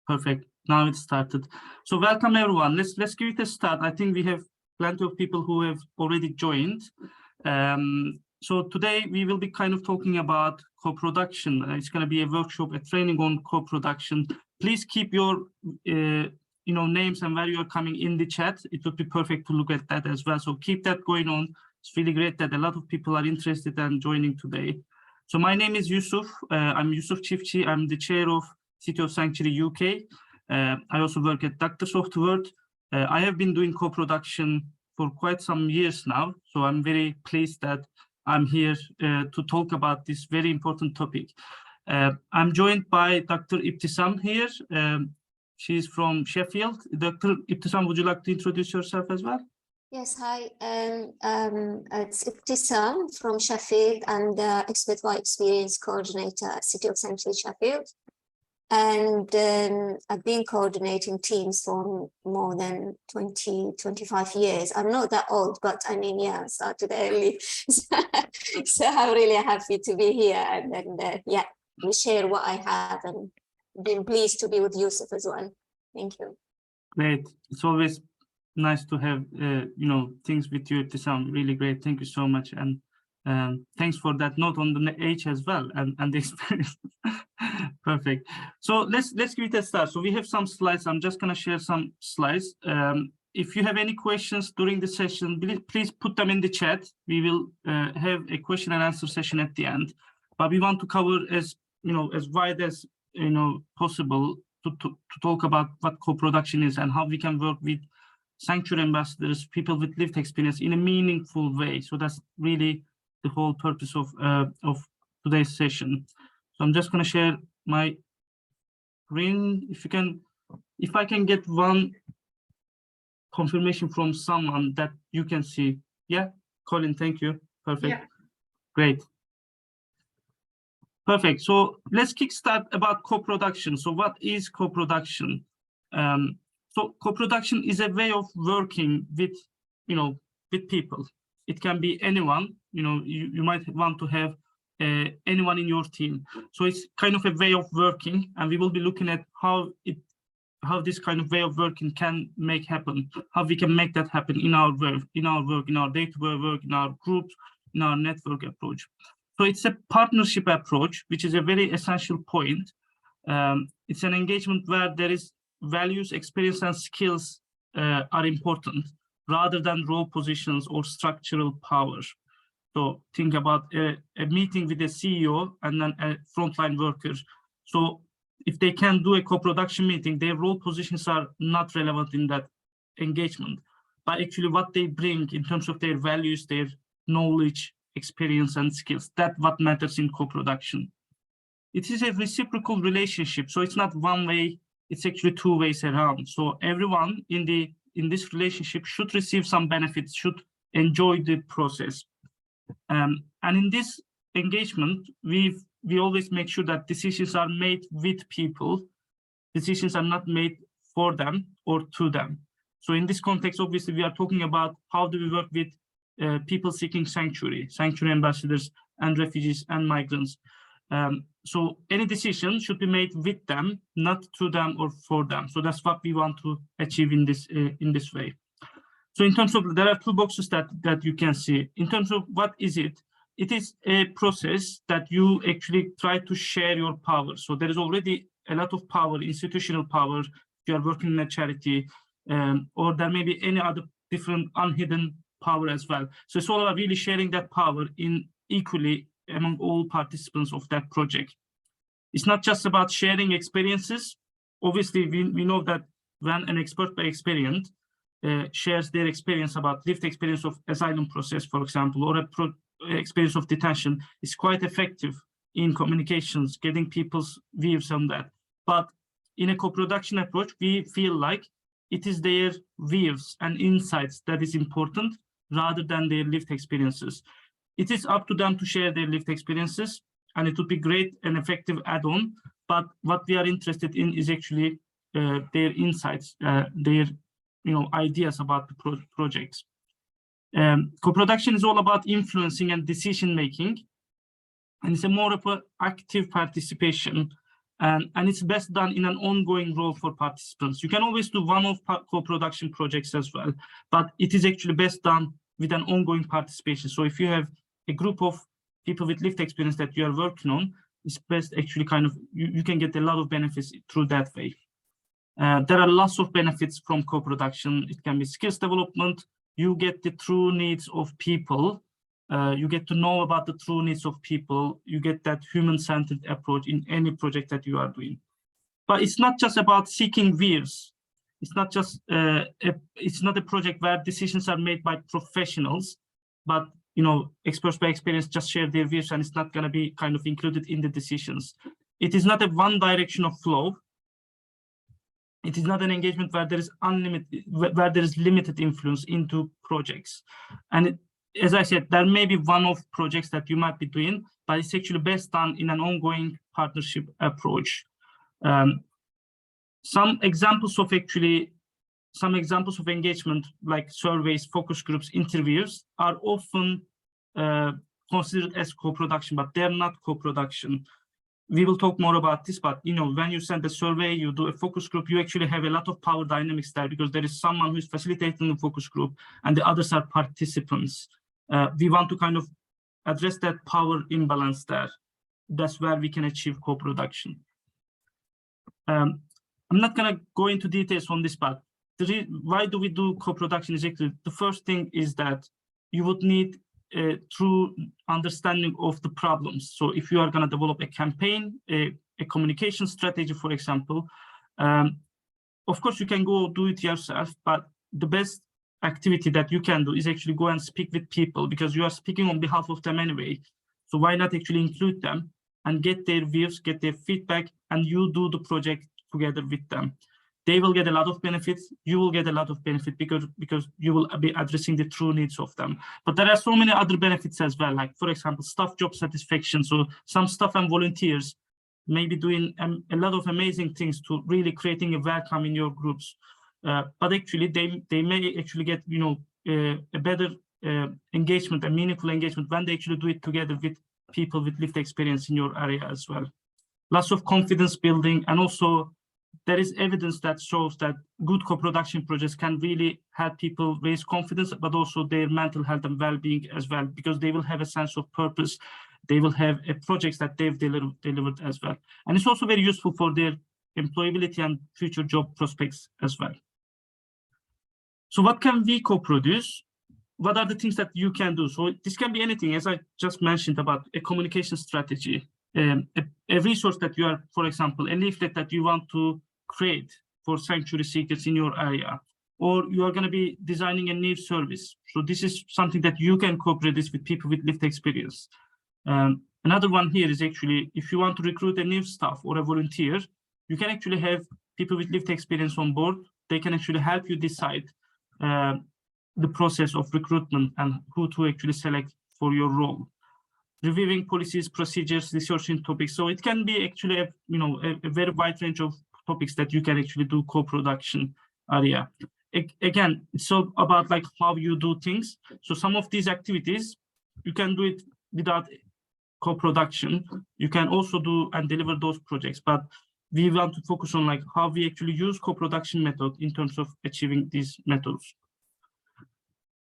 Perfect. Now it started. So welcome everyone. Let's give it a start. I think we have plenty of people who have already joined. So today we will be kind of talking about co-production. It's going to be a workshop, a training on co-production. Please keep your names and where you are coming in the chat. It would be perfect to look at that as well. So keep that going on. It's really great that a lot of people are interested and joining today. So my name is Yusuf. I'm Yusuf Çiftçi. I'm the chair of City of Sanctuary UK. I also work at Dr. Software. I have been doing co-production for quite some years now, so I'm very pleased that I'm here to talk about this very important topic. I'm joined by Dr. Ibtisam here. She's from Sheffield. Dr. Ibtisam, would you like to introduce yourself as well? Yes, hi. It's Ibtisam from Sheffield. I'm the Expert by Experience Coordinator at City of Sanctuary Sheffield. And I've been coordinating teams for more than 25 years. I'm not that old, but I mean, yeah, I started early. So I'm really happy to be here. And yeah, we share what I have and been pleased to be with Yusuf as well. Thank you. Great. It's always nice to have, things with you. It sounds really great. Thank you so much. And thanks for that note on the age as well and the experience. Perfect. So let's give it a start. So we have some slides. I'm just going to share some slides. If you have any questions during the session, please put them in the chat. We will have a question and answer session at the end. But we want to cover as wide as possible to talk about what co-production is and how we can work with sanctuary ambassadors, people with lived experience in a meaningful way. So that's really the whole purpose of today's session. So I'm just going to share my screen. If I can get one confirmation from someone that you can see. Yeah, Colin, thank you. Perfect. Yeah. Great. Perfect. So let's kickstart about co-production. So what is co-production? So co-production is a way of working with, with people. It can be anyone. You might want to have anyone in your team. So it's kind of a way of working, and we will be looking at how this kind of way of working can make happen, how we can make that happen in our work, in our day-to-day work, in our groups, in our network approach. So it's a partnership approach, which is a very essential point. It's an engagement where there is values, experience, and skills are important rather than role positions or structural power. So think about a meeting with a CEO and then a frontline worker. So if they can do a co-production meeting, their role positions are not relevant in that engagement, but actually what they bring in terms of their values, their knowledge, experience, and skills, that's what matters in co-production. It is a reciprocal relationship, so it's not one way, it's actually two ways around. So everyone in this relationship should receive some benefits, should enjoy the process. And in this engagement, we always make sure that decisions are made with people. Decisions are not made for them or to them. So in this context, obviously, we are talking about how do we work with people seeking sanctuary ambassadors and refugees and migrants. So any decision should be made with them, not to them or for them. So that's what we want to achieve in this way. So in terms of, there are two boxes that you can see. In terms of what is it? It is a process that you actually try to share your power. So there is already a lot of power, institutional power, if you are working in a charity, or there may be any other different unhidden power as well. So it's all about really sharing that power in equally among all participants of that project. It's not just about sharing experiences. Obviously, we know that when an expert by experience shares their experience about lived experience of asylum process, for example, or experience of detention, is quite effective in communications, getting people's views on that. But in a co-production approach, we feel like it is their views and insights that is important rather than their lived experiences. It is up to them to share their lived experiences, and it would be great and effective add-on. But what we are interested in is actually their insights, their ideas about the projects. Co-production is all about influencing and decision making, and it's a more of an active participation. and it's best done in an ongoing role for participants. You can always do one-off co-production projects as well, but it is actually best done with an ongoing participation. So if you have a group of people with lived experience that you are working on, it's best actually kind of, you can get a lot of benefits through that way. There are lots of benefits from co-production. It can be skills development. You get the true needs of people. You get to know about the true needs of people. You get that human-centered approach in any project that you are doing. But it's not just about seeking views. It's not just it's not a project where decisions are made by professionals, but experts by experience just share their views, and it's not going to be kind of included in the decisions. It is not a one direction of flow. It is not an engagement where there is limited influence into projects. And as I said, there may be one-off projects that you might be doing, but it's actually best done in an ongoing partnership approach. Some examples of engagement, like surveys, focus groups, interviews, are often considered as co-production, but they're not co-production. We will talk more about this, but when you send a survey, you do a focus group, you actually have a lot of power dynamics there, because there is someone who is facilitating the focus group and the others are participants. We want to kind of address that power imbalance there. That's where we can achieve co-production. I'm not going to go into details on this, but why do we do co-production? Exactly. The first thing is that you would need a true understanding of the problems. So if you are going to develop a campaign, a communication strategy, for example, of course you can go do it yourself, but the best activity that you can do is actually go and speak with people, because you are speaking on behalf of them anyway. So why not actually include them and get their views, get their feedback, and you do the project together with them. They will get a lot of benefits. You will get a lot of benefit because you will be addressing the true needs of them. But there are so many other benefits as well, like, for example, staff job satisfaction. So some staff and volunteers may be doing a lot of amazing things to really creating a welcome in your groups. But actually, they may actually get a better engagement, a meaningful engagement, when they actually do it together with people with lived experience in your area as well. Lots of confidence building, and also there is evidence that shows that good co-production projects can really help people raise confidence, but also their mental health and well-being as well, because they will have a sense of purpose. They will have projects that they've delivered as well. And it's also very useful for their employability and future job prospects as well. So what can we co-produce? What are the things that you can do? So this can be anything, as I just mentioned, about a communication strategy, a resource that you are, for example, a leaflet that you want to create for sanctuary seekers in your area, or you are going to be designing a new service. So this is something that you can co-produce with people with lived experience. Another one here is actually, if you want to recruit a new staff or a volunteer, you can actually have people with lived experience on board. They can actually help you decide the process of recruitment and who to actually select for your role. Reviewing policies, procedures, researching topics. So it can be actually a very wide range of topics that you can actually do co-production area. Again, it's all about like how you do things. So some of these activities, you can do it without co-production. You can also do and deliver those projects, but we want to focus on like how we actually use co-production method in terms of achieving these methods.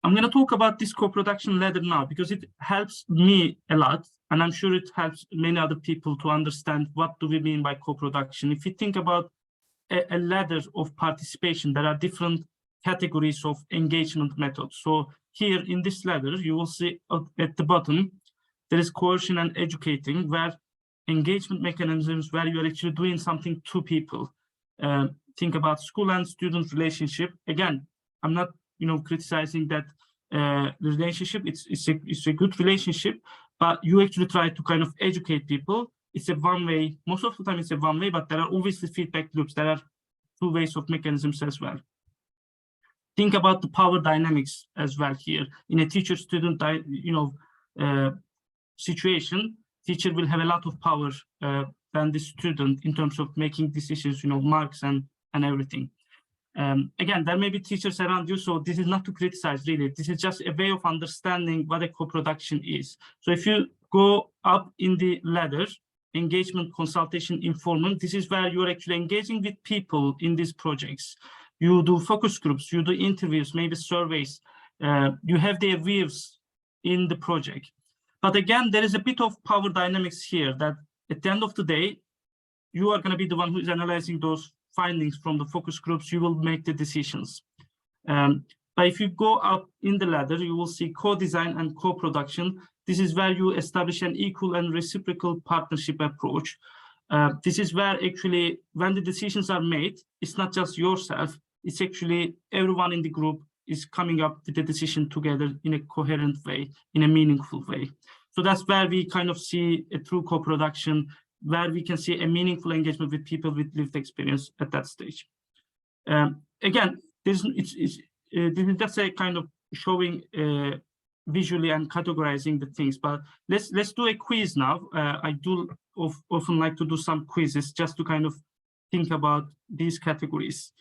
I'm going to talk about this co-production ladder now because it helps me a lot, and I'm sure it helps many other people to understand what do we mean by co-production. If you think about a ladder of participation, there are different categories of engagement methods. So here in this ladder, you will see at the bottom, there is coercion and educating, where engagement mechanisms where you are actually doing something to people. Think about school and student relationship. Again, I'm not criticizing that relationship. It's a good relationship, but you actually try to kind of educate people. It's a one-way. Most of the time it's a one-way, but there are obviously feedback loops. There are two ways of mechanisms as well. Think about the power dynamics as well here. In a teacher-student situation, teacher will have a lot of power than the student in terms of making decisions, marks and everything. Again, there may be teachers around you, so this is not to criticize, really. This is just a way of understanding what a co-production is. So if you go up in the ladder, engagement, consultation, informing. This is where you're actually engaging with people in these projects. You do focus groups, you do interviews, maybe surveys. You have their views in the project. But again, there is a bit of power dynamics here that at the end of the day, you are going to be the one who is analyzing those findings from the focus groups. You will make the decisions. But if you go up in the ladder, you will see co-design and co-production. This is where you establish an equal and reciprocal partnership approach. This is where actually, when the decisions are made, it's not just yourself, it's actually everyone in the group is coming up with the decision together in a coherent way, in a meaningful way. So that's where we kind of see a true co-production, where we can see a meaningful engagement with people with lived experience at that stage. Again, this is just a kind of showing visually and categorizing the things, but let's do a quiz now. I do often like to do some quizzes just to kind of think about these categories.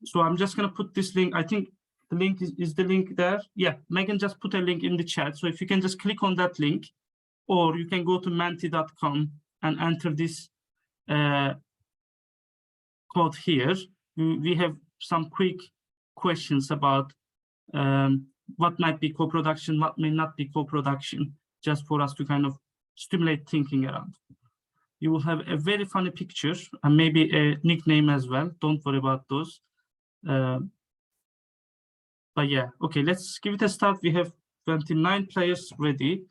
So I'm just going to put this link. I think the link is the link there. Yeah, Megan just put a link in the chat. So if you can just click on that link, or you can go to menti.com and enter this code here. We have some quick questions about what might be co-production, what may not be co-production, just for us to kind of stimulate thinking around. You will have a very funny picture and maybe a nickname as well. Don't worry about those. But yeah, okay, let's give it a start. We have 29 players ready.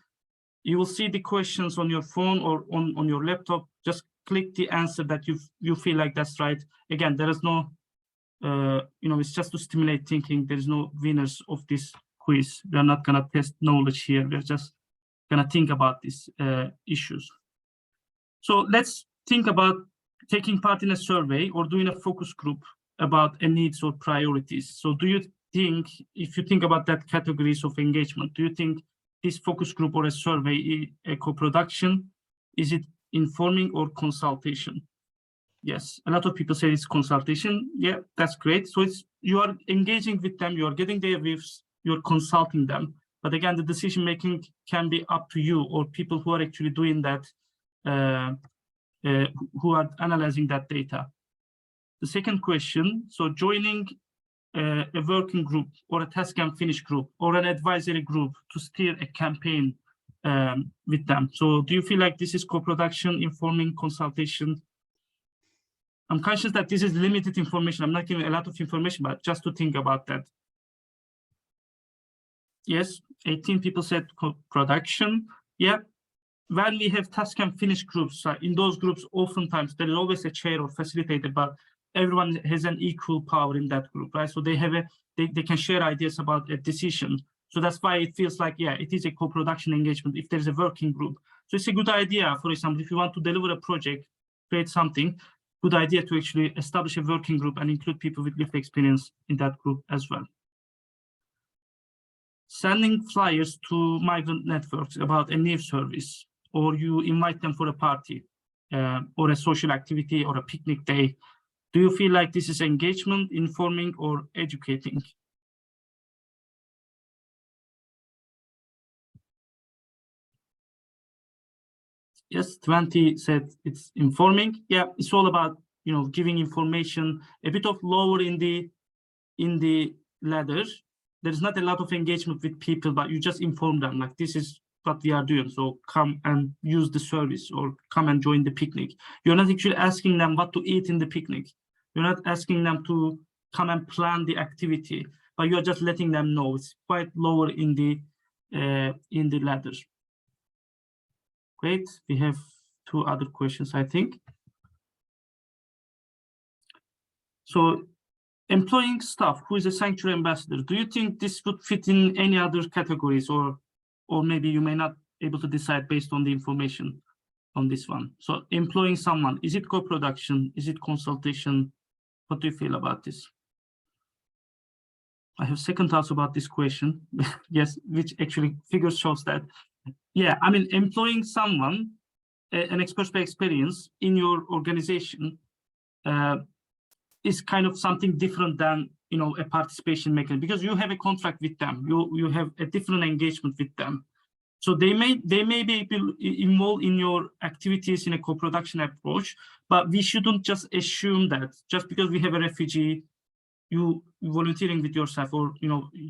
You will see the questions on your phone or on your laptop. Just click the answer that you feel like that's right. Again, there is no, it's just to stimulate thinking. There is no winners of this quiz. We're not gonna test knowledge here. We're just gonna think about these issues. So let's think about taking part in a survey or doing a focus group about a needs or priorities. So do you think, if you think about that categories of engagement, do you think this focus group or a survey is a co-production? Is it informing or consultation? Yes, a lot of people say it's consultation. Yeah, that's great. So you are engaging with them, you are getting their views, you're consulting them. But again, the decision making can be up to you or people who are actually doing that, who are analyzing that data. The second question, so joining a working group or a task and finish group or an advisory group to steer a campaign with them. So do you feel like this is co-production, informing, consultation? I'm conscious that this is limited information. I'm not giving a lot of information, but just to think about that. Yes, 18 people said co-production. Yeah, when we have task and finish groups, in those groups, oftentimes there is always a chair or facilitator, but everyone has an equal power in that group, right? So they have they can share ideas about a decision. So that's why it feels like, yeah, it is a co-production engagement if there's a working group. So it's a good idea, for example, if you want to deliver a project, create something, good idea to actually establish a working group and include people with lived experience in that group as well. Sending flyers to migrant networks about a new service, or you invite them for a party or a social activity or a picnic day. Do you feel like this is engagement, informing, or educating? Yes, 20 said it's informing. Yeah, it's all about, giving information a bit of lower in the ladder. There's not a lot of engagement with people, but you just inform them like this is what we are doing. So come and use the service or come and join the picnic. You're not actually asking them what to eat in the picnic. You're not asking them to come and plan the activity, but you're just letting them know. It's quite lower in the ladder. Great. We have two other questions, I think. So employing staff who is a sanctuary ambassador, do you think this would fit in any other categories, or maybe you may not be able to decide based on the information on this one? So employing someone, is it co-production? Is it consultation? What do you feel about this? I have second thoughts about this question. Yes, which actually figures shows that. Yeah, I mean, employing someone, an expert by experience in your organization is kind of something different than, a participation mechanism, because you have a contract with them. You have a different engagement with them. So they may be involved in your activities in a co-production approach, but we shouldn't just assume that just because we have a refugee, you volunteering with yourself, or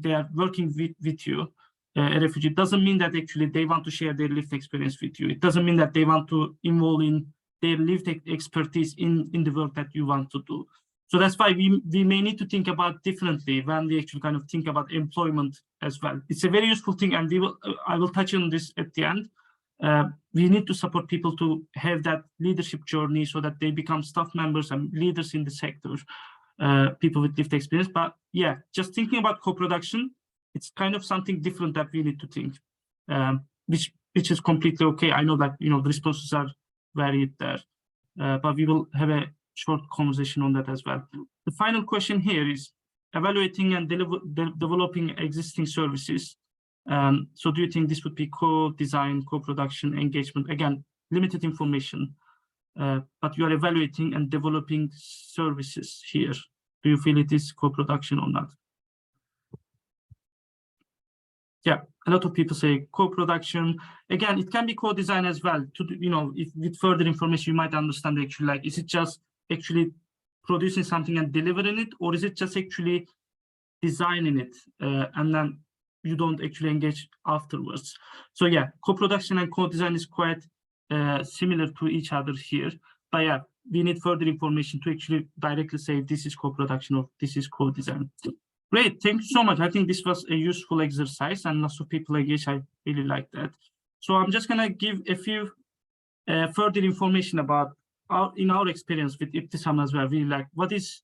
they are working with you, a refugee, doesn't mean that actually they want to share their lived experience with you. It doesn't mean that they want to involve in their lived expertise in the work that you want to do. So that's why we may need to think about differently when we actually kind of think about employment as well. It's a very useful thing, and I will touch on this at the end. We need to support people to have that leadership journey so that they become staff members and leaders in the sector, people with lived experience. But yeah, just thinking about co-production, it's kind of something different that we need to think, which is completely okay. I know that the responses are varied there, but we will have a short conversation on that as well. The final question here is evaluating and developing existing services. So do you think this would be co-design, co-production, engagement? Again, limited information, but you are evaluating and developing services here. Do you feel it is co-production or not? Yeah, a lot of people say co-production. Again, it can be co-design as well. If with further information, you might understand actually, like, is it just actually producing something and delivering it, or is it just actually designing it and then you don't actually engage afterwards? So yeah, co-production and co-design is quite similar to each other here, but yeah, we need further information to actually directly say this is co-production or this is co-design. Great, thank you so much. I think this was a useful exercise and lots of people engaged. I really like that. So I'm just gonna give a few further information about in our experience with Ibtisam as well. Really like what is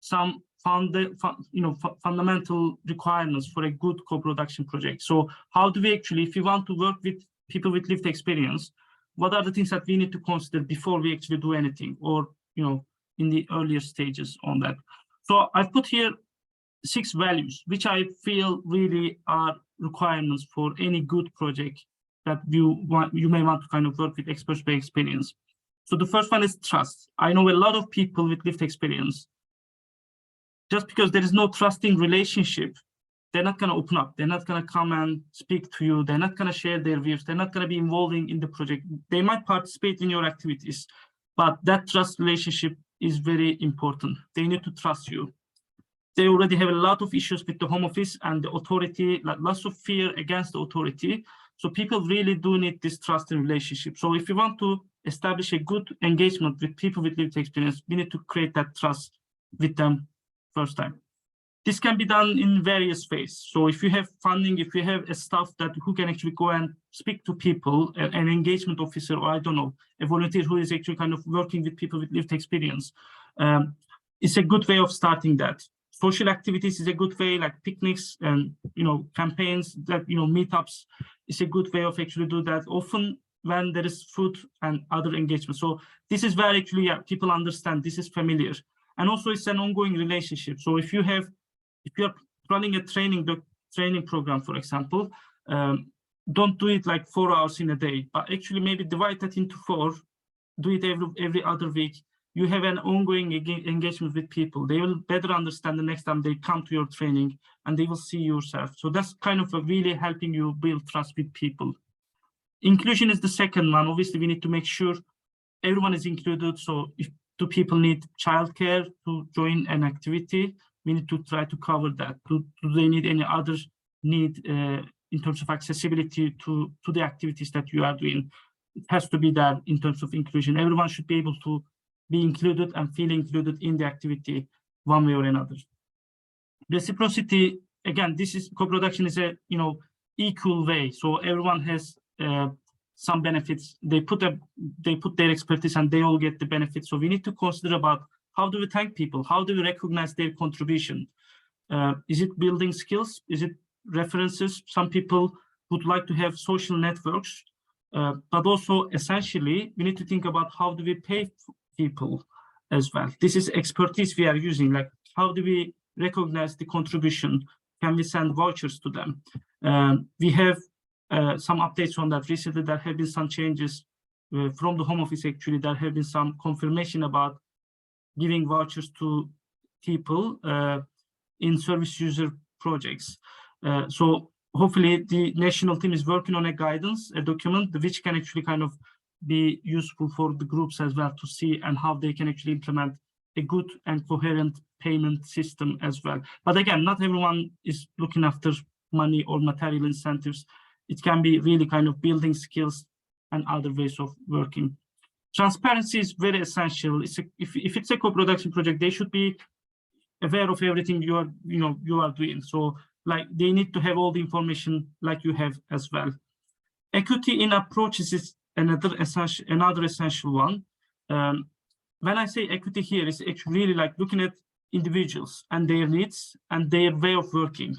some fundamental requirements for a good co-production project. So how do we actually, if we want to work with people with lived experience, what are the things that we need to consider before we actually do anything, or in the earlier stages on that? So I've put here 6 values, which I feel really are requirements for any good project that you may want to kind of work with experts by experience. So the first one is trust. I know a lot of people with lived experience, just because there is no trusting relationship, they're not going to open up. They're not going to come and speak to you. They're not going to share their views. They're not going to be involving in the project. They might participate in your activities, but that trust relationship is very important. They need to trust you. They already have a lot of issues with the Home Office and the authority, like lots of fear against the authority. So people really do need this trusting relationship. So if you want to establish a good engagement with people with lived experience, we need to create that trust with them first time. This can be done in various ways. So if you have funding, if you have a staff who can actually go and speak to people, an engagement officer, or I don't know, a volunteer who is actually kind of working with people with lived experience, it's a good way of starting that. Social activities is a good way, like picnics and campaigns, that meetups is a good way of actually do that. Often when there is food and other engagement. So this is where actually people understand this is familiar, and also it's an ongoing relationship. So if you're running a training program, for example, don't do it like 4 hours in a day, but actually maybe divide that into 4. Do it every other week. You have an ongoing engagement with people. They will better understand the next time they come to your training, and they will see yourself. So that's kind of really helping you build trust with people. Inclusion is the second one. Obviously, we need to make sure everyone is included. So if do people need childcare to join an activity, we need to try to cover that. Do they need any other need in terms of accessibility to the activities that you are doing? It has to be there in terms of inclusion. Everyone should be able to be included and feel included in the activity one way or another. Reciprocity, again, this is co-production is a equal way. So everyone has some benefits. They put their expertise and they all get the benefits. So we need to consider about how do we thank people? How do we recognize their contribution? Is it building skills? Is it references? Some people would like to have social networks, but also essentially we need to think about how do we pay people as well. This is expertise we are using, like how do we recognize the contribution? Can we send vouchers to them? We have some updates on that. Recently there have been some changes from the Home Office. Actually, there have been some confirmation about giving vouchers to people in service user projects. So hopefully the national team is working on a guidance, a document, which can actually kind of be useful for the groups as well to see and how they can actually implement a good and coherent payment system as well. But again, not everyone is looking after money or material incentives. It can be really kind of building skills and other ways of working. Transparency is very essential. If it's a co-production project, they should be aware of everything you are doing. So like they need to have all the information like you have as well. Equity in approaches is another essential one. When I say equity here, is actually really like looking at individuals and their needs and their way of working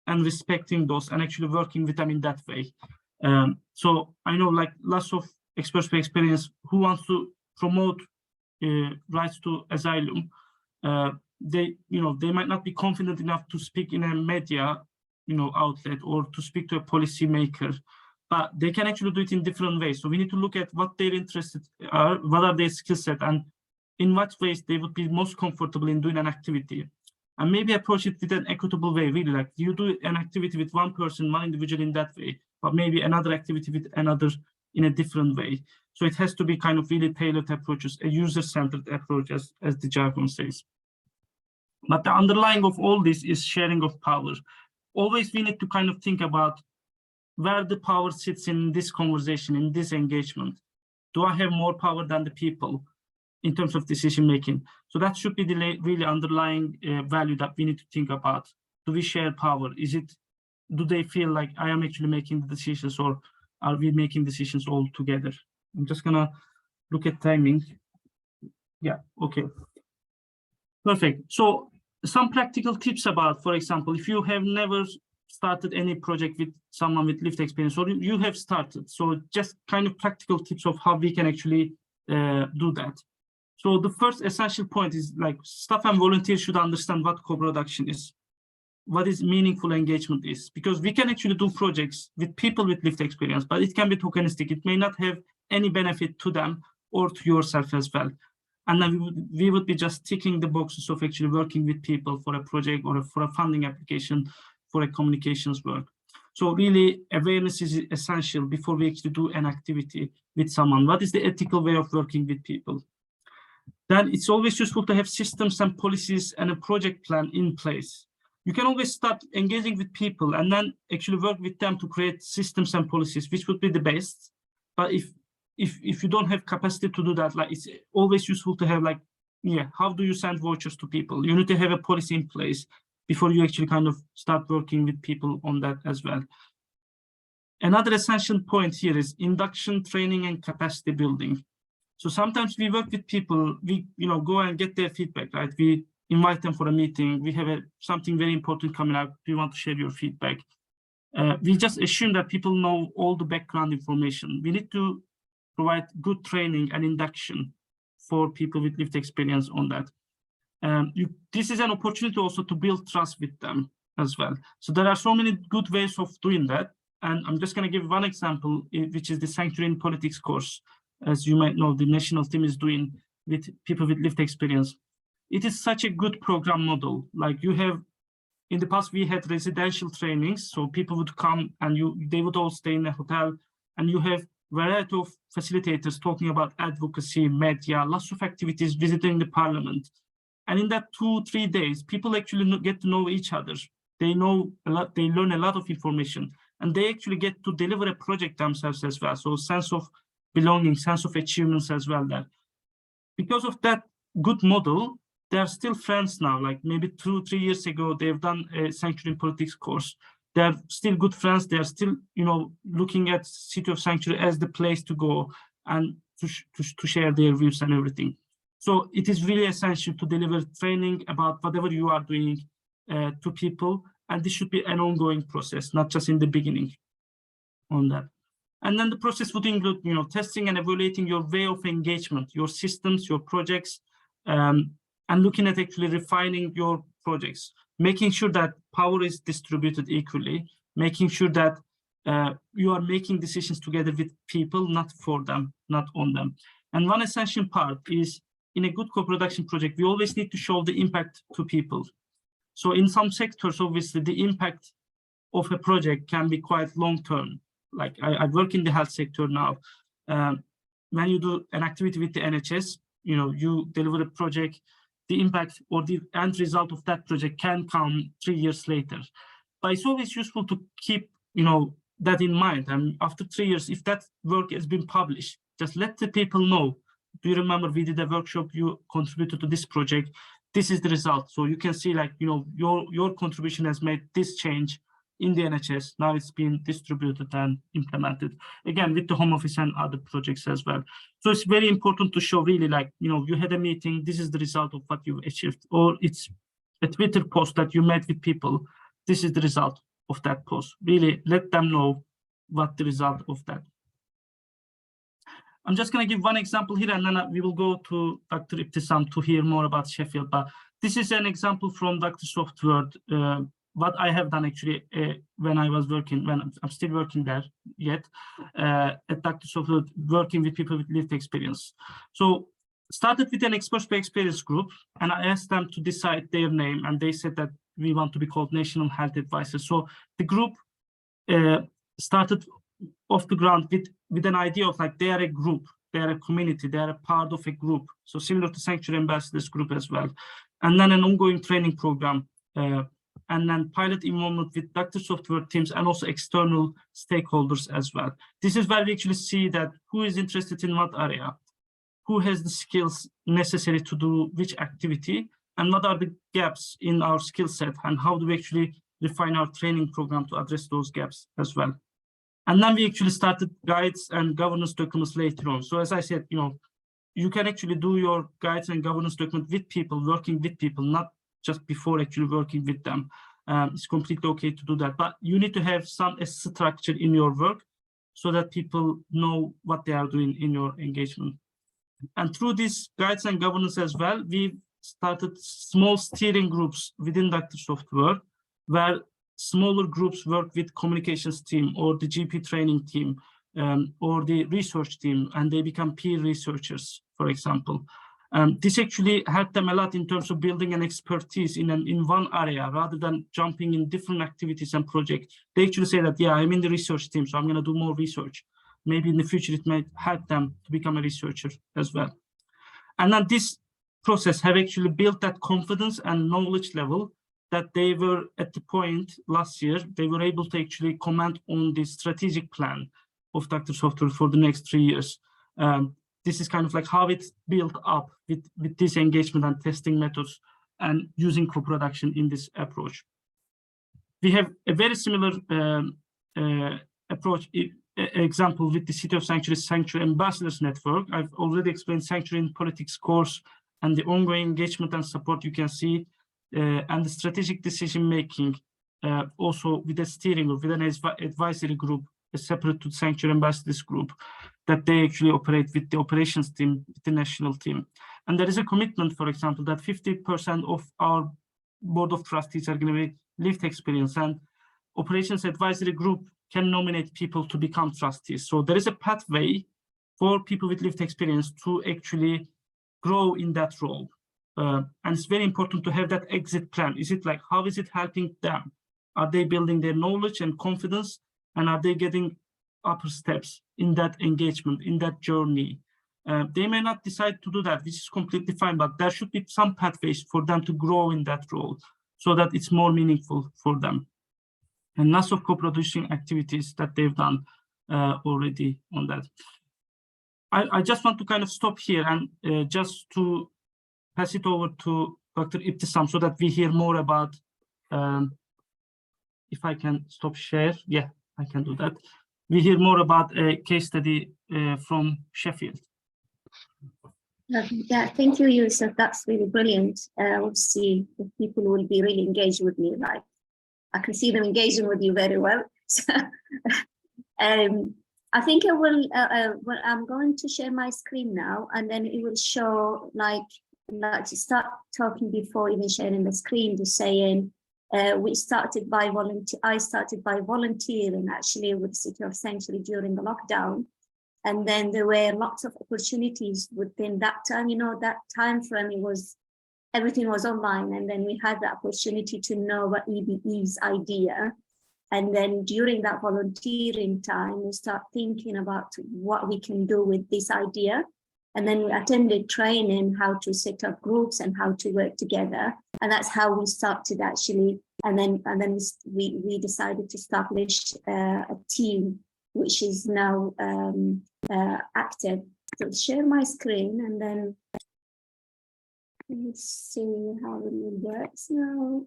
and respecting those and actually working with them in that way. So I know like lots of experts by experience who wants to promote rights to asylum. They might not be confident enough to speak in a media outlet or to speak to a policy maker, but they can actually do it in different ways. So we need to look at what their interests are, what are their skill set, and in what ways they would be most comfortable in doing an activity. And maybe approach it with an equitable way, really like you do an activity with one person, one individual in that way, but maybe another activity with another in a different way. So it has to be kind of really tailored approaches, a user-centered approach as the jargon says. But the underlying of all this is sharing of power. Always we need to kind of think about where the power sits in this conversation, in this engagement. Do I have more power than the people in terms of decision making? So that should be the really underlying value that we need to think about. Do we share power? Do they feel like I am actually making the decisions, or are we making decisions all together? I'm just gonna look at timing. Yeah, okay. Perfect. So some practical tips about, for example, if you have never started any project with someone with lived experience, or you have started, so just kind of practical tips of how we can actually do that. So the first essential point is like staff and volunteers should understand what co-production is, what is meaningful engagement is, because we can actually do projects with people with lived experience, but it can be tokenistic. It may not have any benefit to them or to yourself as well. And then we would be just ticking the boxes of actually working with people for a project or for a funding application, for a communications work. So really awareness is essential before we actually do an activity with someone. What is the ethical way of working with people? Then it's always useful to have systems and policies and a project plan in place. You can always start engaging with people and then actually work with them to create systems and policies, which would be the best. But if you don't have capacity to do that, like it's always useful to have like, how do you send vouchers to people? You need to have a policy in place before you actually kind of start working with people on that as well. Another essential point here is induction, training, and capacity building. So sometimes we work with people, we go and get their feedback, right? We invite them for a meeting. We have something very important coming up. We want to share your feedback. We just assume that people know all the background information. We need to provide good training and induction for people with lived experience on that. This is an opportunity also to build trust with them as well. So there are so many good ways of doing that. And I'm just going to give one example, which is the Sanctuary in Politics course. As you might know, the national team is doing with people with lived experience. It is such a good program model. Like you have, in the past, we had residential trainings. So people would come and they would all stay in a hotel, and you have variety of facilitators talking about advocacy, media, lots of activities, visiting the parliament. And in that 2-3 days, people actually get to know each other. They know a lot, they learn a lot of information, and they actually get to deliver a project themselves as well. So sense of belonging, sense of achievements as well there. Because of that good model, they are still friends now. Like maybe 2-3 years ago, they've done a Sanctuary in Politics course. They're still good friends. They're still, looking at City of Sanctuary as the place to go and to share their views and everything. So it is really essential to deliver training about whatever you are doing to people. And this should be an ongoing process, not just in the beginning on that. And then the process would include, testing and evaluating your way of engagement, your systems, your projects, and looking at actually refining your projects, making sure that power is distributed equally, making sure that you are making decisions together with people, not for them, not on them. And one essential part is, in a good co-production project, we always need to show the impact to people. So in some sectors, obviously, the impact of a project can be quite long-term. Like I work in the health sector now. When you do an activity with the NHS, you deliver a project, the impact or the end result of that project can come 3 years later. But it's always useful to keep, that in mind. And after 3 years, if that work has been published, just let the people know. Do you remember we did a workshop, you contributed to this project, this is the result. So you can see like, your contribution has made this change in the NHS. Now it's been distributed and implemented, again, with the Home Office and other projects as well. So it's very important to show really like, you had a meeting, this is the result of what you achieved, or it's a Twitter post that you made with people, this is the result of that post. Really let them know what the result of that. I'm just going to give one example here, and then we will go to Dr. Ibtisam to hear more about Sheffield. But this is an example from Dr. Software, what I have done actually when I was working, when I'm still working there yet, at Dr. Software, working with people with lived experience. So started with an experts by experience group, and I asked them to decide their name, and they said that we want to be called National Health Advisors. So the group started off the ground with an idea of like they are a group, they are a community, they are a part of a group. So similar to Sanctuary Ambassadors group as well. And then an ongoing training program, and then pilot involvement with Dr. Software teams and also external stakeholders as well. This is where we actually see that who is interested in what area, who has the skills necessary to do which activity, and what are the gaps in our skill set, and how do we actually refine our training program to address those gaps as well. And then we actually started guides and governance documents later on. So as I said, you can actually do your guides and governance document with people, working with people, not just before actually working with them. It's completely okay to do that, but you need to have some structure in your work so that people know what they are doing in your engagement. And through these guides and governance as well, we started small steering groups within Dr. Software, where smaller groups work with communications team or the GP training team or the research team, and they become peer researchers, for example. This actually helped them a lot in terms of building an expertise in one area rather than jumping in different activities and projects. They actually say that, yeah, I'm in the research team, so I'm going to do more research. Maybe in the future, it might help them to become a researcher as well. And then this process have actually built that confidence and knowledge level that they were at the point last year, they were able to actually comment on the strategic plan of Dr. Software for the next 3 years. This is kind of like how it's built up with this engagement and testing methods and using co-production in this approach. We have a very similar approach, example with the City of Sanctuary Ambassadors Network. I've already explained Sanctuary in Politics course and the ongoing engagement and support you can see, and the strategic decision-making, also with a steering group, with an advisory group, separate to Sanctuary Ambassadors group, that they actually operate with the operations team, with the national team. And there is a commitment, for example, that 50% of our board of trustees are going to be lived experience, and operations advisory group can nominate people to become trustees. So there is a pathway for people with lived experience to actually grow in that role. And it's very important to have that exit plan. Is it like, how is it helping them? Are they building their knowledge and confidence? And are they getting upper steps in that engagement, in that journey? They may not decide to do that, which is completely fine, but there should be some pathways for them to grow in that role so that it's more meaningful for them. And lots of co-producing activities that they've done already on that. I just want to kind of stop here and just to pass it over to Dr. Ibtisam so that we hear more about, if I can stop share. Yeah, I can do that. We hear more about a case study from Sheffield. Yeah, thank you, Yusuf. That's really brilliant. Obviously, the people will be really engaged with me. Like, I can see them engaging with you very well. So, I think I will. Well, I'm going to share my screen now, and then it will show like to start talking before even sharing the screen. Just saying, we started by volunteer. I started by volunteering actually with the City of Sanctuary during the lockdown. And then there were lots of opportunities within that time, that time frame, everything was online. And then we had the opportunity to know what EBE's idea. And then during that volunteering time, we start thinking about what we can do with this idea. And then we attended training how to set up groups and how to work together. And that's how we started actually. And then we decided to establish a team, which is now active. So share my screen and then let's see how it works now.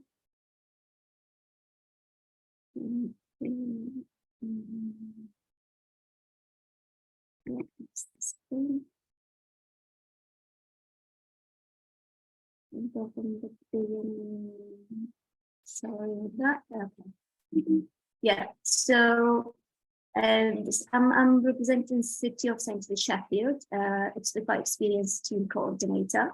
Sorry with that. Okay. Yeah. So I'm representing City of St. Sheffield. It's the Experience Team Coordinator.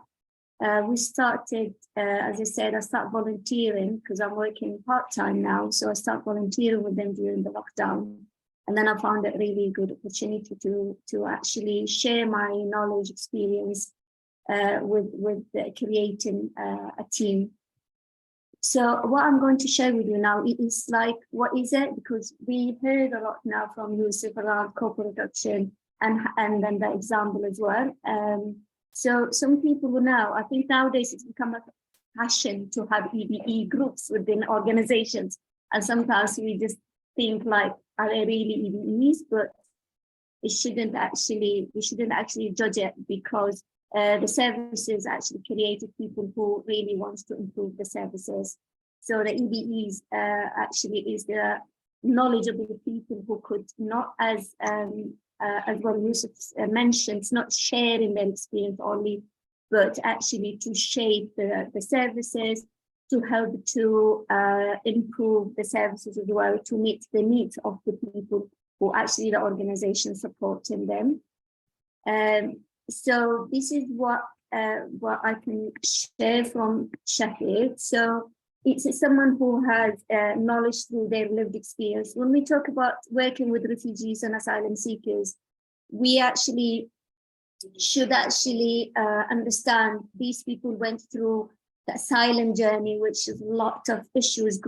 We started, as I said, I start volunteering because I'm working part-time now. So I start volunteering with them during the lockdown. And then I found it really good opportunity to actually share my knowledge, experience with creating a team. So what I'm going to share with you now is like, what is it? Because we heard a lot now from Yusuf around co-production and then the example as well. So some people will know, I think nowadays it's become a passion to have EBE groups within organizations. And sometimes we just think like, are they really EBEs? But we shouldn't actually judge it because the services actually created people who really wants to improve the services. So the EBEs actually is the knowledgeable people who could not, as well Yusuf mentioned, not sharing their experience only, but actually to shape the services, to help to improve the services as well, to meet the needs of the people who actually the organization supporting them. So this is what I can share from Sheffield. So it's someone who has knowledge through their lived experience. When we talk about working with refugees and asylum seekers, we actually should understand these people went through the asylum journey, which is a lot of issues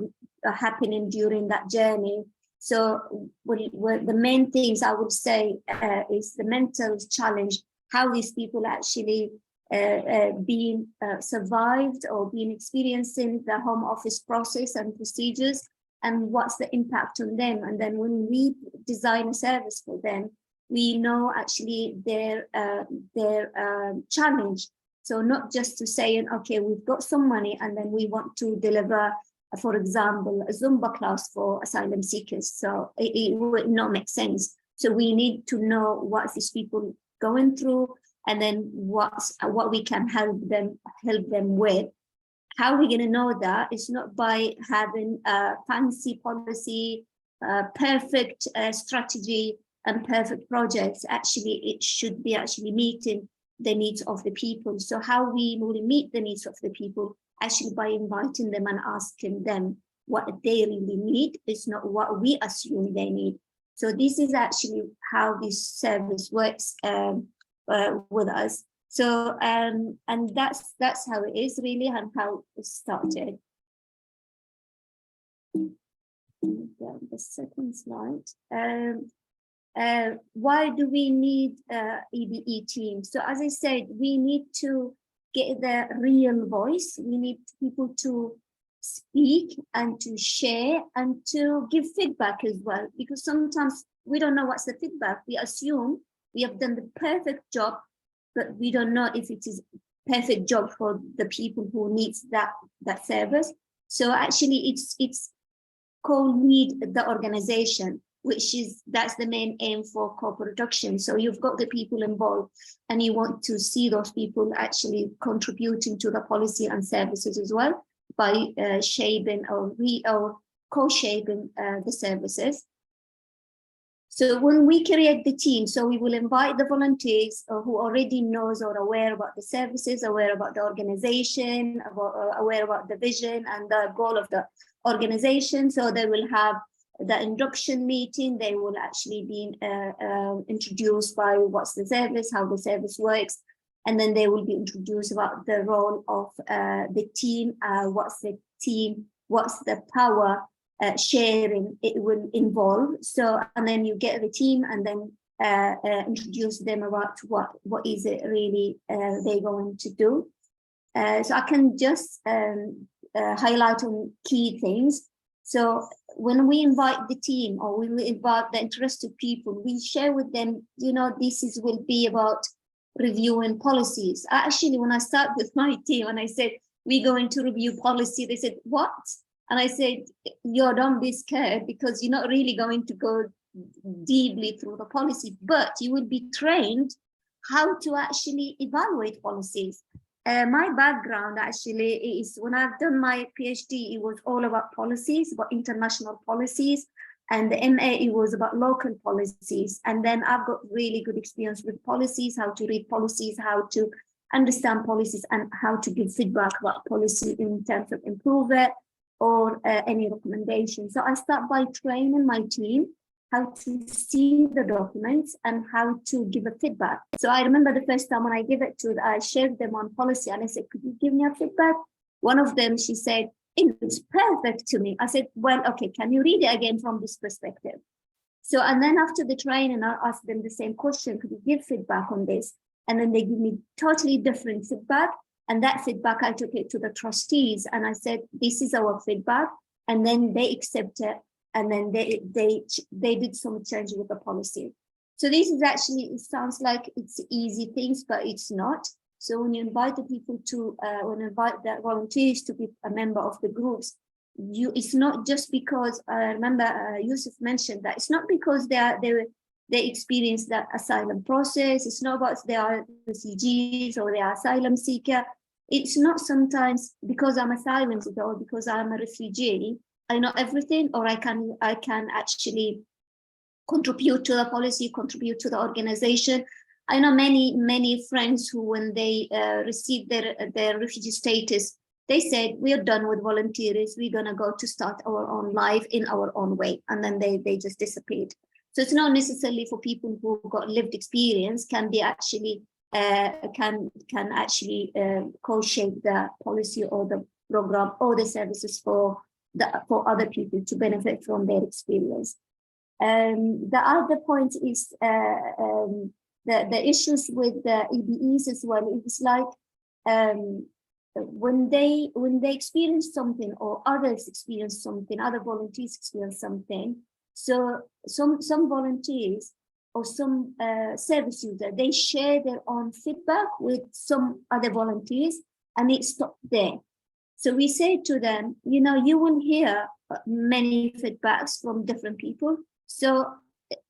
happening during that journey. So the main things I would say is the mental challenge, how these people actually being survived or being experiencing the home office process and procedures, and what's the impact on them. And then when we design a service for them, we know actually their challenge. So not just to say, okay, we've got some money and then we want to deliver, for example, a Zumba class for asylum seekers. So it would not make sense. So we need to know what these people going through, and then what we can help them with. How are we going to know that? It's not by having a fancy policy, perfect strategy and perfect projects. Actually, it should be actually meeting the needs of the people. So how we will meet the needs of the people, actually by inviting them and asking them what they really need. It's not what we assume they need. So this is actually how this service works with us. So and that's how it is really, and how it started. The second slide. Why do we need EBE team? So as I said, we need to get the real voice. We need people to speak and to share and to give feedback as well, because sometimes we don't know what's the feedback. We assume we have done the perfect job, but we don't know if it is perfect job for the people who needs that service. So actually it's co-lead the organization, that's the main aim for co-production. So you've got the people involved and you want to see those people actually contributing to the policy and services as well by shaping or co-shaping the services. So when we create the team, so we will invite the volunteers who already knows or aware about the services, aware about the organization, aware about the vision and the goal of the organization. So they will have the induction meeting. They will actually be introduced by what's the service, how the service works, and then they will be introduced about the role of the team, what's the team, what's the power sharing it will involve. So, and then you get the team and then introduce them about what is it really they're going to do. So I can just highlight on key things. So when we invite the team or we invite the interested people, we share with them, you know, will be about reviewing policies. Actually, when I start with my team and I said, we're going to review policy, they said, what? And I said, you don't be scared because you're not really going to go deeply through the policy, but you will be trained how to actually evaluate policies. My background actually is when I've done my PhD, it was all about policies, about international policies, and the MA, it was about local policies. And then I've got really good experience with policies, how to read policies, how to understand policies, and how to give feedback about policy in terms of improve it or any recommendations. So I start by training my team how to see the documents and how to give a feedback. So I remember the first time when I gave it to, I shared them on policy and I said, could you give me a feedback? One of them, she said, it looks perfect to me. I said, well, okay, can you read it again from this perspective? So, and then after the training, I asked them the same question, could you give feedback on this? And then they give me totally different feedback. And that feedback, I took it to the trustees and I said, this is our feedback. And then they accept it. And then they did some change with the policy. So this is actually, it sounds like it's easy things, but it's not. So when you invite the people to, when you invite the volunteers to be a member of the groups, it's not just because, I remember Yusuf mentioned that, it's not because they experience that asylum process, it's not about they are refugees or they are asylum seeker. It's not sometimes because I'm asylum seeker or because I'm a refugee, I know everything, or I can actually contribute to the policy, contribute to the organization. I know many friends who, when they received their refugee status, they said, we are done with volunteers, we're gonna go to start our own life in our own way, and then they just disappeared. So it's not necessarily for people who got lived experience can be actually can actually co-shape the policy or the program or the services for other people to benefit from their experience. The other point is the issues with the EBEs as well. It's like when they experience something or others experience something, other volunteers experience something. So some volunteers or some service user, they share their own feedback with some other volunteers, and it stopped there. So we say to them, you know, you will hear many feedbacks from different people. So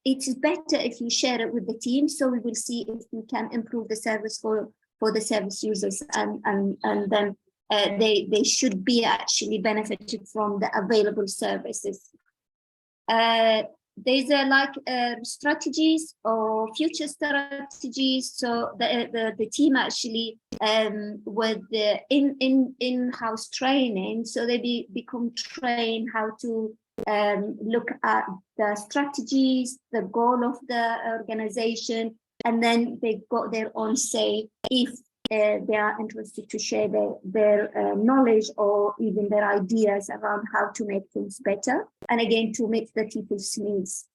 it's better if you share it with the team, so we will see if we can improve the service for the service users, and then they should be actually benefited from the available services. There's strategies or future strategies. So the team actually with the in-house training, so they become trained how to look at the strategies, the goal of the organization, and then they got their own say if they are interested to share their knowledge or even their ideas around how to make things better, and again to meet the people's needs.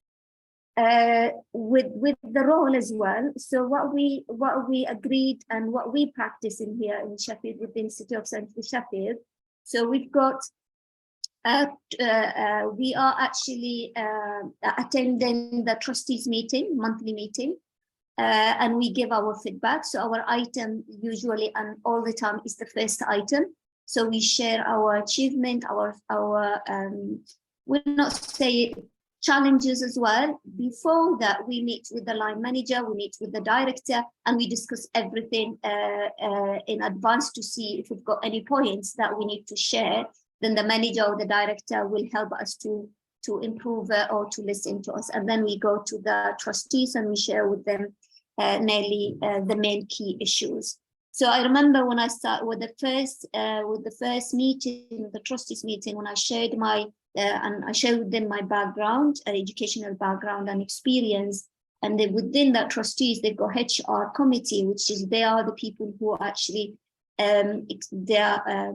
With the role as well. So what we agreed and what we practice in here in Sheffield with the Institute of Central Sheffield. So we've got we are actually attending the trustees meeting, monthly meeting, and we give our feedback. So our item usually and all the time is the first item. So we share our achievement, our we'll not say challenges as well. Before that, we meet with the line manager, we meet with the director, and we discuss everything in advance to see if we've got any points that we need to share. Then the manager or the director will help us to improve or to listen to us. And then we go to the trustees and we share with them nearly the main key issues. So I remember when I started with the first meeting, the trustees meeting, when I shared and I shared with them my background, educational background and experience. And then within that trustees, they've got HR committee, which is they are the people who actually they are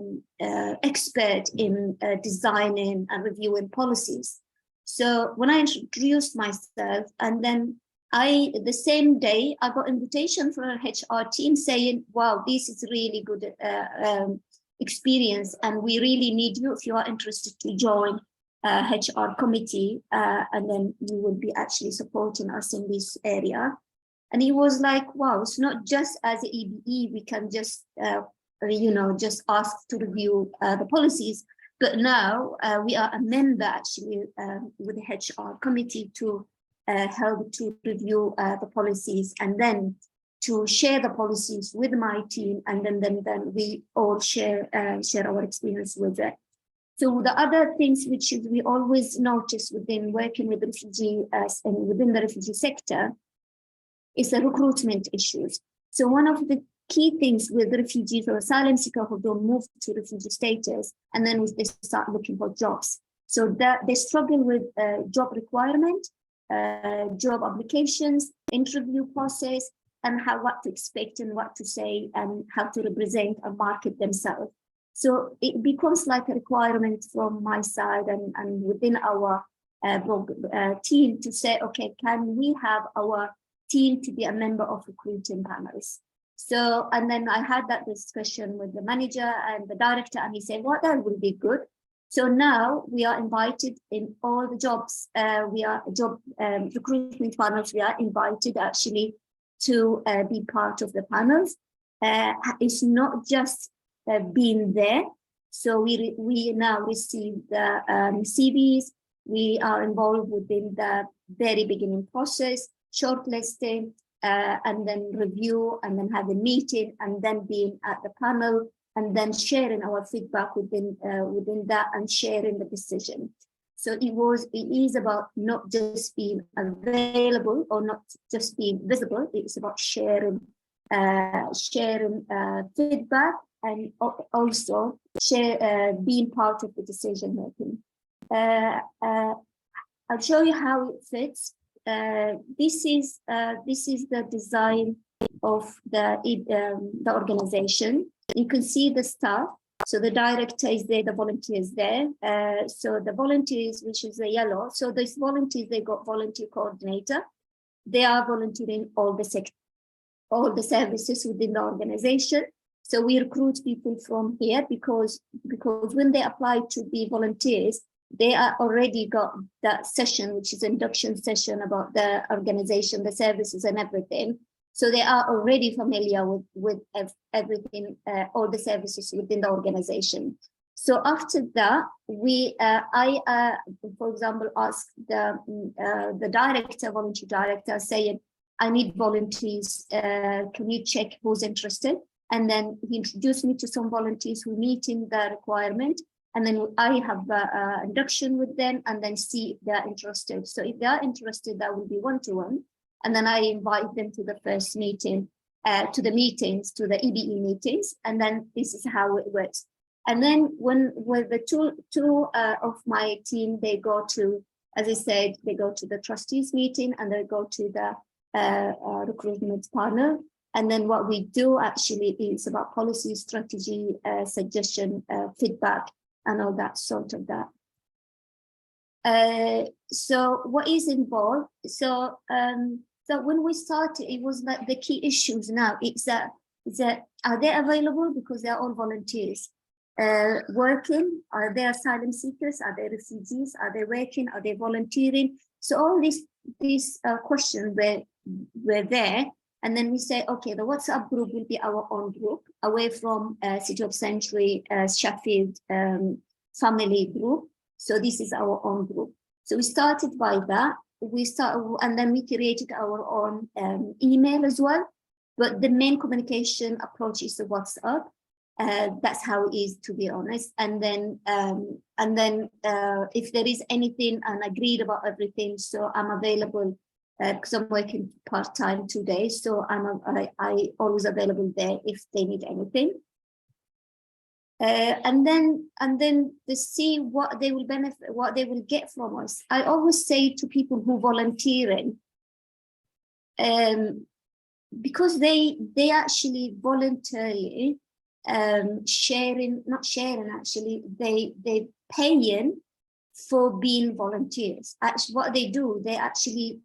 expert in designing and reviewing policies. So when I introduced myself, and then the same day I got invitation from an HR team saying, wow, this is really good experience, and we really need you if you are interested to join HR committee, and then you will be actually supporting us in this area. And he was like, wow, it's not just as an EBE, we can just, just ask to review the policies, but now we are a member actually with the HR committee to help to review the policies, and then to share the policies with my team, and then we all share our experience with it. So the other things which we always notice within working with refugee and within the refugee sector is the recruitment issues. So one of the key things with refugees or asylum seekers who don't move to refugee status, and then they start looking for jobs. So that they struggle with job requirement, job applications, interview process, and what to expect and what to say and how to represent and market themselves. So it becomes like a requirement from my side and within our team to say, okay, can we have our team to be a member of recruiting panels? So, and then I had that discussion with the manager and the director, and he said, well, that will be good. So now we are invited in all the jobs, we are job recruitment panels, we are invited actually to be part of the panels. It's not just being there. So we now receive the CVs, we are involved within the very beginning process, shortlisting, and then review, and then have a meeting, and then being at the panel, and then sharing our feedback within that and sharing the decision. So it is about not just being available or not just being visible. It's about sharing feedback, and also being part of the decision making. I'll show you how it fits. This is the design of the organization. You can see the staff. So the director is there, the volunteers there. So the volunteers, which is the yellow. So these volunteers, they got volunteer coordinator. They are volunteering all the services within the organization. So we recruit people from here because when they apply to be volunteers, they are already got that session, which is induction session about the organization, the services and everything. So they are already familiar with everything, all the services within the organization. So after that, I, for example, asked the director, volunteer director, saying, I need volunteers, can you check who's interested? And then he introduced me to some volunteers who meet in the requirement. And then I have an induction with them and then see if they're interested. So if they are interested, that will be one-to-one. And then I invite them to the first meeting, to the EBE meetings. And then this is how it works. And then when the two of my team, they go to, as I said, they go to the trustees meeting and they go to the recruitment panel. And then what we do actually is about policy, strategy, suggestion, feedback, and all that sort of that. So what is involved? So when we started, it was like the key issues now. It's that are they available because they are all volunteers? Working? Are they asylum seekers? Are they refugees? Are they working? Are they volunteering? So all these questions were there. And then we say, okay, the WhatsApp group will be our own group, away from City of Sanctuary, Sheffield family group. So this is our own group. So we started by that. And then we created our own email as well. But the main communication approach is the WhatsApp. That's how it is, to be honest. And then if there is anything and agreed about everything, so I'm available. Because I'm working part-time today, so I always available there if they need anything. And then to see what they will benefit, what they will get from us. I always say to people who volunteering, because they actually voluntarily not sharing actually, they paying for being volunteers. Actually, what they do, they actually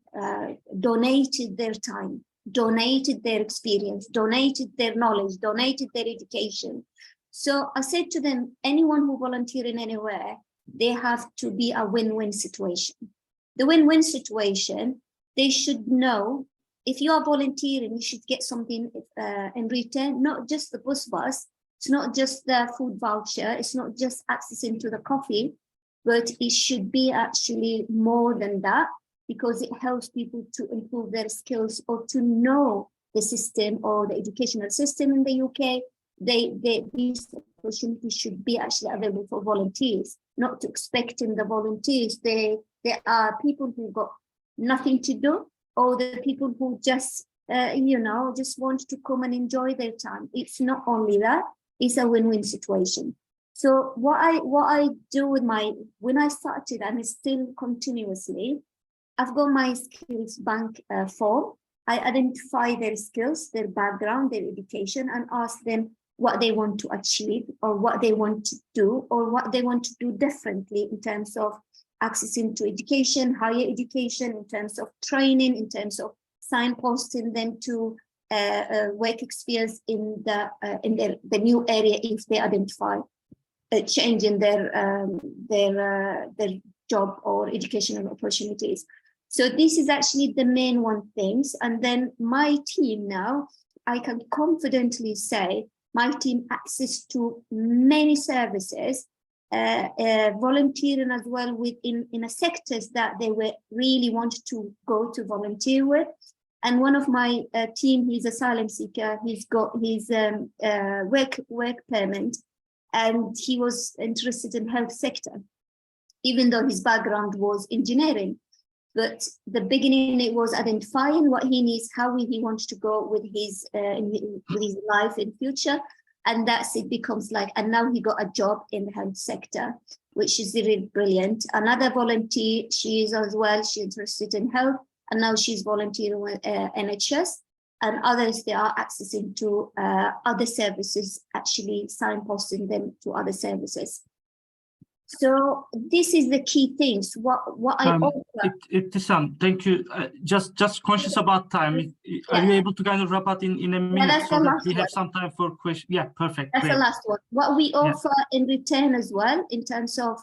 donated their time, donated their experience, donated their knowledge, donated their education. So I said to them, anyone who volunteering anywhere, they have to be a win-win situation. The win-win situation, they should know if you are volunteering, you should get something in return, not just the bus. It's not just the food voucher. It's not just accessing to the coffee, but it should be actually more than that, because it helps people to improve their skills or to know the system or the educational system in the UK. These opportunities should be actually available for volunteers, not to expecting the volunteers. There are people who got nothing to do, or the people who just, just want to come and enjoy their time. It's not only that, it's a win-win situation. So what I do with when I started, and still continuously, I've got my skills bank form. I identify their skills, their background, their education, and ask them what they want to achieve, or what they want to do, or what they want to do differently in terms of accessing to education, higher education, in terms of training, in terms of signposting them to work experience in the new area if they identify a change in their job or educational opportunities. So this is actually the main one things. And then my team now, I can confidently say my team access to many services, volunteering as well within in a sectors that they were really want to go to volunteer with. And one of my team, he's asylum seeker, he's got his work permit, and he was interested in health sector, even though his background was engineering. But the beginning, it was identifying what he needs, how he wants to go with his life in future. And that's it becomes like, and now he got a job in the health sector, which is really brilliant. Another volunteer, she is as well, she's interested in health, and now she's volunteering with NHS. And others, they are accessing to other services, actually signposting them to other services. So this is the key things. What I offer. Thank you. Just conscious about time. Are you able to kind of wrap up in a minute so that we have some time for questions? Yeah, perfect. That's great. the last one. What we offer in return as well, in terms of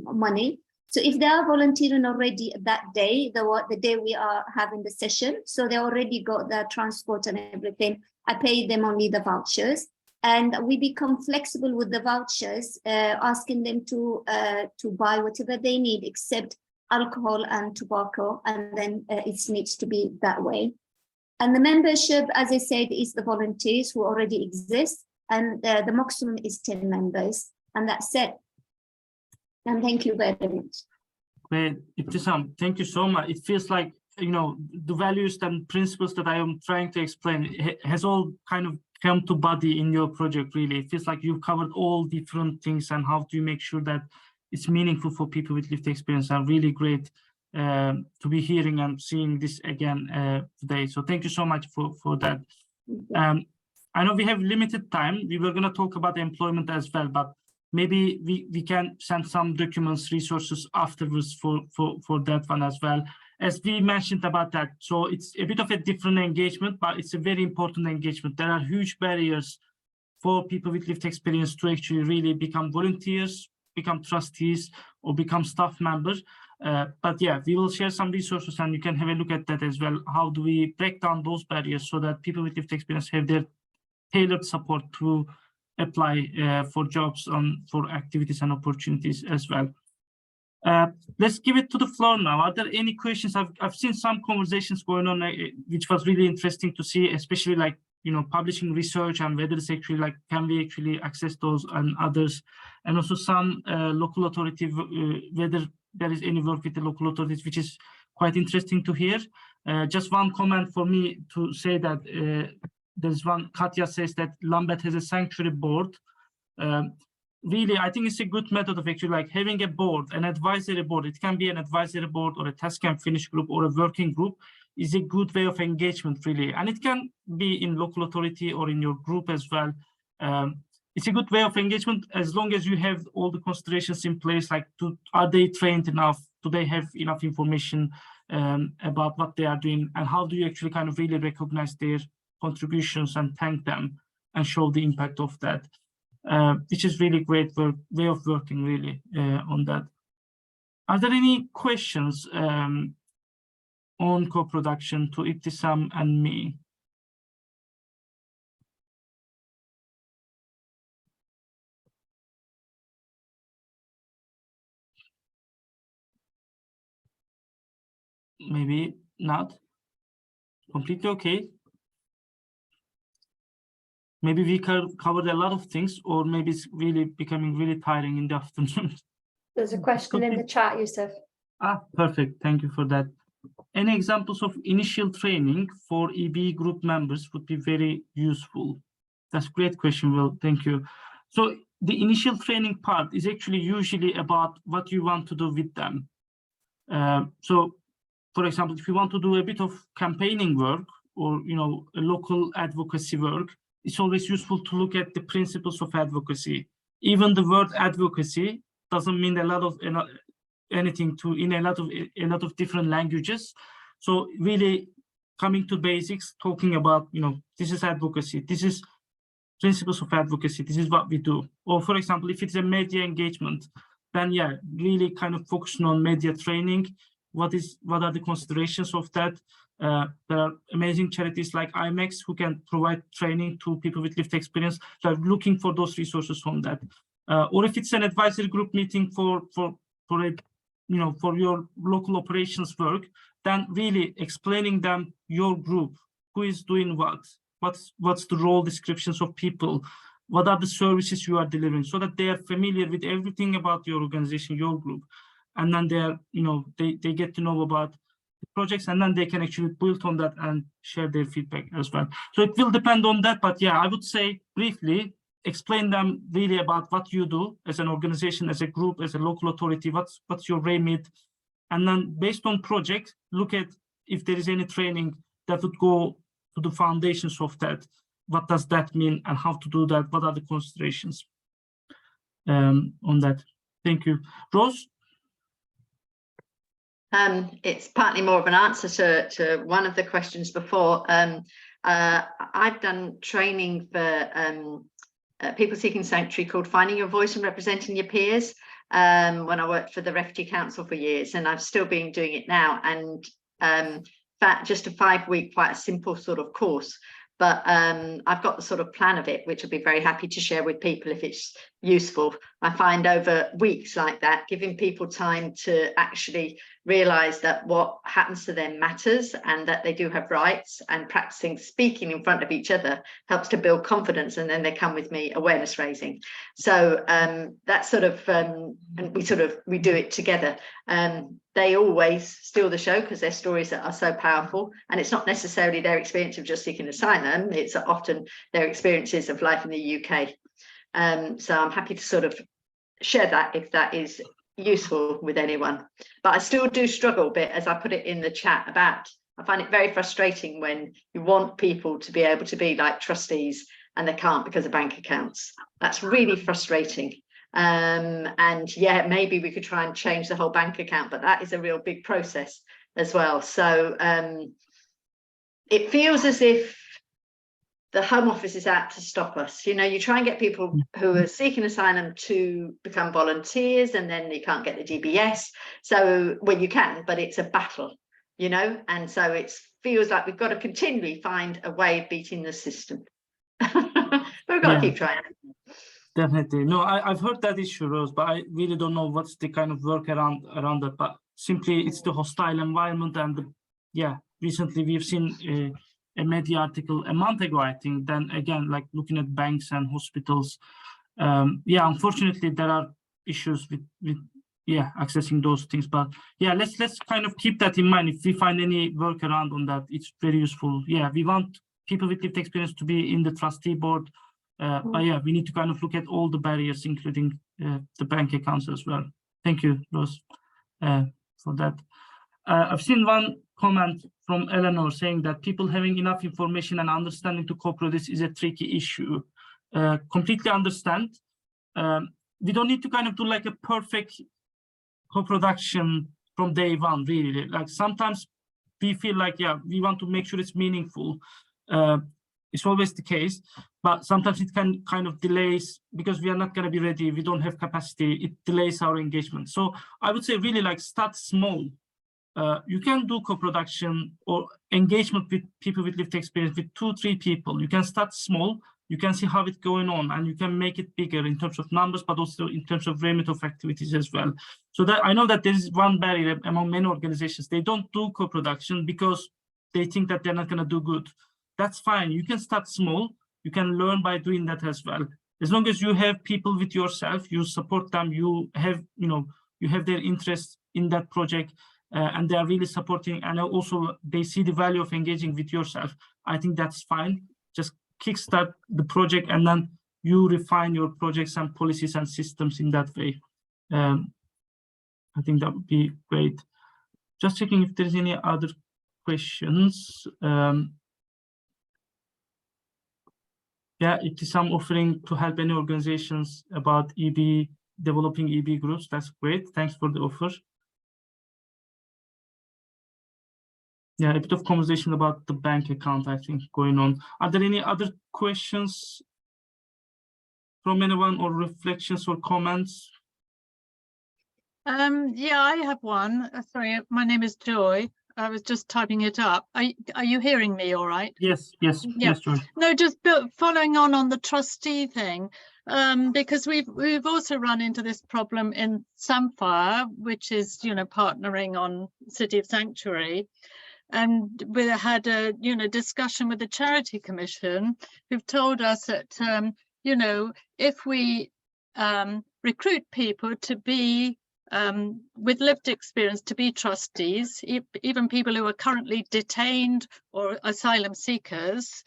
money. So if they are volunteering already that day, the day we are having the session, so they already got the transport and everything, I pay them only the vouchers. And we become flexible with the vouchers, asking them to buy whatever they need except alcohol and tobacco, and then it needs to be that way. And the membership, as I said, is the volunteers who already exist, and the maximum is 10 members, and that's it. And thank you very much. Great, Ibtisam, thank you so much. It feels like, the values and principles that I am trying to explain has all kind of come to body in your project. Really, it feels like you've covered all different things, and how do you make sure that it's meaningful for people with lived experience. Are really great to be hearing and seeing this again today. So thank you so much for that. I know we have limited time. We were going to talk about employment as well, but maybe we can send some documents, resources afterwards for that one as well. As we mentioned about that, so it's a bit of a different engagement, but it's a very important engagement. There are huge barriers for people with lived experience to actually really become volunteers, become trustees, or become staff members. But yeah, we will share some resources, and you can have a look at that as well. How do we break down those barriers so that people with lived experience have their tailored support to apply for jobs and for activities and opportunities as well. Let's give it to the floor now. Are there any questions? I've seen some conversations going on, which was really interesting to see, especially like, publishing research and whether it's actually like, can we actually access those and others, and also some local authority, whether there is any work with the local authorities, which is quite interesting to hear. Just one comment for me to say that there's one, Katya says that Lambeth has a sanctuary board. Really, I think it's a good method of actually like having a board, an advisory board. It can be an advisory board or a task and finish group or a working group, is a good way of engagement, really. And it can be in local authority or in your group as well. It's a good way of engagement as long as you have all the considerations in place, like are they trained enough? Do they have enough information about what they are doing? And how do you actually kind of really recognize their contributions and thank them and show the impact of that? Which is really great way of working really on that. Are there any questions on co-production to Ibtisam and me? Maybe not. Completely okay. Maybe we covered a lot of things, or maybe it's really becoming really tiring in the afternoon. There's a question in the chat, Yusuf. Perfect. Thank you for that. Any examples of initial training for EB group members would be very useful. That's a great question, Will. Thank you. So the initial training part is actually usually about what you want to do with them. So, for example, if you want to do a bit of campaigning work or a local advocacy work, it's always useful to look at the principles of advocacy. Even the word advocacy doesn't mean a lot of anything in a lot of different languages. So really coming to basics, talking about this is advocacy, this is principles of advocacy, this is what we do. Or for example, if it's a media engagement, then yeah, really kind of focusing on media training. What are the considerations of that? There are amazing charities like IMEX who can provide training to people with lived experience. So I'm looking for those resources on that. Or if it's an advisory group meeting for your local operations work, then really explaining them your group, who is doing what's the role descriptions of people, what are the services you are delivering, so that they are familiar with everything about your organization, your group. And then they get to know about the projects, and then they can actually build on that and share their feedback as well. So it will depend on that, but yeah, I would say briefly, explain them really about what you do as an organization, as a group, as a local authority, what's your remit, and then based on project, look at if there is any training that would go to the foundations of that. What does that mean and how to do that? What are the considerations on that? Thank you. Rose? It's partly more of an answer to one of the questions before. I've done training for people seeking sanctuary called Finding Your Voice and Representing Your Peers when I worked for the Refugee Council for years, and I've still been doing it now. And just a 5-week, quite a simple sort of course. But I've got the sort of plan of it, which I'd be very happy to share with people if it's useful. I find over weeks like that, giving people time to actually realize that what happens to them matters and that they do have rights, and practicing speaking in front of each other helps to build confidence. And then they come with me awareness raising. So that's sort of, and we do it together. They always steal the show because their stories are so powerful, and it's not necessarily their experience of just seeking asylum, it's often their experiences of life in the UK. So I'm happy to sort of share that if that is useful with anyone. But I still do struggle a bit, as I put it in the chat, about I find it very frustrating when you want people to be able to be like trustees and they can't because of bank accounts. That's really frustrating. And yeah, maybe we could try and change the whole bank account, but that is a real big process as well. So it feels as if the Home Office is out to stop us. You try and get people who are seeking asylum to become volunteers, and then you can't get the DBS. So, well, you can, but it's a battle, and so it feels like we've got to continually find a way of beating the system. But we've got to keep trying. Definitely. No, I've heard that issue, Rose, but I really don't know what's the kind of work around that. But simply it's the hostile environment. And recently we've seen a media article a month ago, I think, then again, like looking at banks and hospitals. Unfortunately, there are issues with accessing those things. But yeah, let's kind of keep that in mind. If we find any workaround on that, it's very useful. Yeah, we want people with lived experience to be in the trustee board. But yeah, we need to kind of look at all the barriers, including the bank accounts as well. Thank you, Rose, for that. I've seen one comment from Eleanor saying that people having enough information and understanding to co-produce is a tricky issue. completely understand. We don't need to kind of do like a perfect co-production from day one, really. Like sometimes we feel like, yeah, we want to make sure it's meaningful. It's always the case, but sometimes it can kind of delays because we are not going to be ready. We don't have capacity. It delays our engagement. So I would say really like start small. You can do co-production or engagement with people with lived experience with 2-3 people. You can start small. You can see how it's going on, and you can make it bigger in terms of numbers, but also in terms of remit of activities as well. So that I know that there is one barrier among many organizations. They don't do co-production because they think that they're not going to do good. That's fine. You can start small. You can learn by doing that as well. As long as you have people with yourself, you support them, you have their interest in that project, and they are really supporting, and also they see the value of engaging with yourself. I think that's fine. Just kickstart the project, and then you refine your projects and policies and systems in that way. I think that would be great. Just checking if there's any other questions. Yeah, it is some offering to help any organizations about EB, developing EB groups. That's great. Thanks for the offer. Yeah, a bit of conversation about the bank account, I think, going on. Are there any other questions from anyone, or reflections or comments? Yeah, I have one. Sorry, my name is Joy. I was just typing it up. Are you hearing me all right? Yes, yes, Yeah. yes, Joy. No, just following on the trustee thing, because we've also run into this problem in Samphire, which is, partnering on City of Sanctuary. And we had a, discussion with the Charity Commission, who've told us that, if we recruit people to be with lived experience to be trustees, even people who are currently detained or asylum seekers,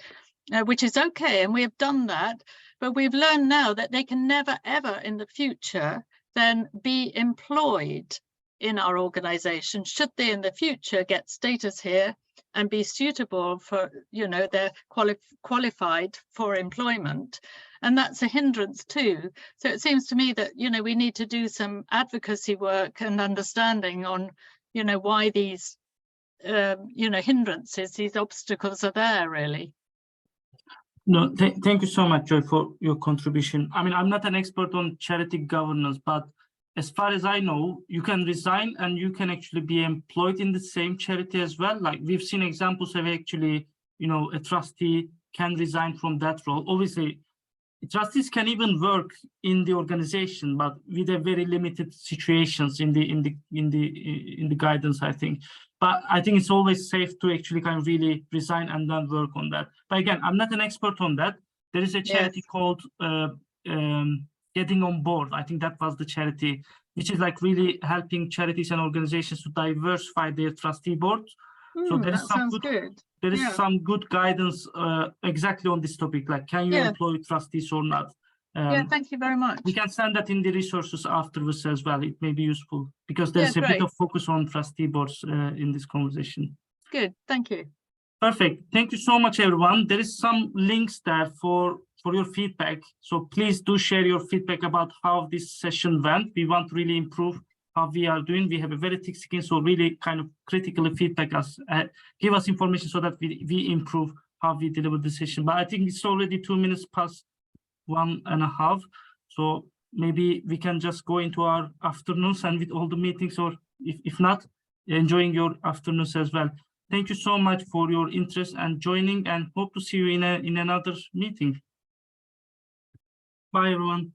which is okay, and we have done that, but we've learned now that they can never ever in the future then be employed in our organization should they in the future get status here and be suitable for, they're qualified for employment. And that's a hindrance too. So it seems to me that, we need to do some advocacy work and understanding on, why these, hindrances, these obstacles are there, really. No, thank you so much, Joy, for your contribution. I mean, I'm not an expert on charity governance, but as far as I know, you can resign and you can actually be employed in the same charity as well. Like we've seen examples of actually, a trustee can resign from that role. Obviously, trustees can even work in the organization, but with a very limited situations in the guidance, I think. But I think it's always safe to actually kind of really resign and then work on that. But again, I'm not an expert on that. There is a charity called Getting on Board. I think that was the charity, which is like really helping charities and organizations to diversify their trustee boards. So there is some good. There is some good guidance exactly on this topic, like can you employ trustees or not? Thank you very much. We can send that in the resources afterwards as well. It may be useful because there's a bit of focus on trustee boards in this conversation. Good, thank you. Perfect. Thank you so much, everyone. There is some links there for your feedback. So please do share your feedback about how this session went. We want to really improve how we are doing. We have a very thick skin, so really kind of critically feedback us, give us information so that we improve how we deliver the session. But I think it's already 2 minutes past 1.5. So maybe we can just go into our afternoons and with all the meetings, or if not, enjoying your afternoons as well. Thank you so much for your interest and joining, and hope to see you in another meeting. Bye, everyone.